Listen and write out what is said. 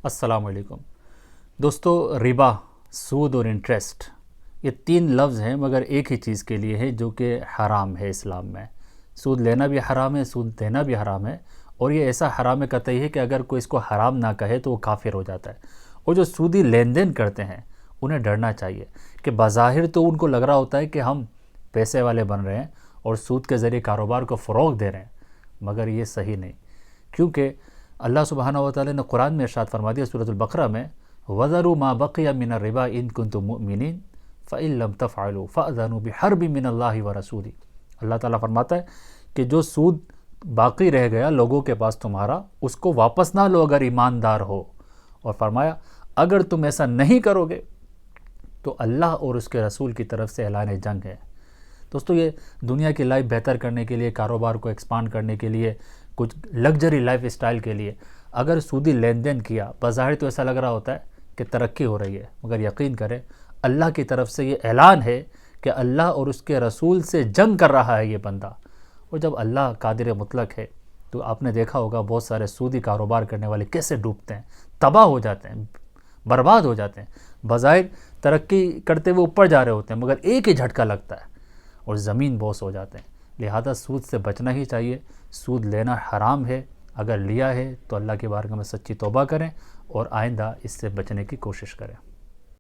السلام علیکم دوستو، ربا، سود اور انٹرسٹ، یہ تین لفظ ہیں مگر ایک ہی چیز کے لیے ہے جو کہ حرام ہے اسلام میں۔ سود لینا بھی حرام ہے، سود دینا بھی حرام ہے، اور یہ ایسا حرام قطعی ہے کہ اگر کوئی اس کو حرام نہ کہے تو وہ کافر ہو جاتا ہے۔ اور جو سودی لین دین کرتے ہیں انہیں ڈرنا چاہیے کہ بظاہر تو ان کو لگ رہا ہوتا ہے کہ ہم پیسے والے بن رہے ہیں اور سود کے ذریعے کاروبار کو فروغ دے رہے ہیں، مگر یہ صحیح نہیں، کیونکہ اللہ سبحانہ وتعالی نے قرآن میں ارشاد فرما دیا سورۃ البقرہ میں، وَذَرُوا مَا بَقِيَ مِنَ الرِّبَا إِن كُنتُم مُؤْمِنِينَ فَإِن لَّمْ تَفْعَلُوا فَأْذَنُوا بِحَرْبٍ مِّنَ اللَّهِ وَرَسُولِهِ۔ اللہ تعالیٰ فرماتا ہے کہ جو سود باقی رہ گیا لوگوں کے پاس تمہارا، اس کو واپس نہ لو اگر ایماندار ہو، اور فرمایا اگر تم ایسا نہیں کرو گے تو اللہ اور اس کے رسول کی طرف سے اعلان جنگ ہے۔ دوستو، یہ دنیا کی لائف بہتر کرنے کے لیے، کاروبار کو ایکسپانڈ کرنے کے لیے، کچھ لگژری لائف اسٹائل کے لیے اگر سودی لین دین کیا، بظاہر تو ایسا لگ رہا ہوتا ہے کہ ترقی ہو رہی ہے، مگر یقین کریں اللہ کی طرف سے یہ اعلان ہے کہ اللہ اور اس کے رسول سے جنگ کر رہا ہے یہ بندہ۔ اور جب اللہ قادر مطلق ہے تو آپ نے دیکھا ہوگا بہت سارے سودی کاروبار کرنے والے کیسے ڈوبتے ہیں، تباہ ہو جاتے ہیں، برباد ہو جاتے ہیں۔ بظاہر ترقی کرتے ہوئے اوپر جا رہے ہوتے ہیں مگر ایک ہی جھٹکا لگتا ہے اور زمین بوس ہو جاتے ہیں۔ لہذا سود سے بچنا ہی چاہیے، سود لینا حرام ہے، اگر لیا ہے تو اللہ کے بارگاہ میں سچی توبہ کریں اور آئندہ اس سے بچنے کی کوشش کریں۔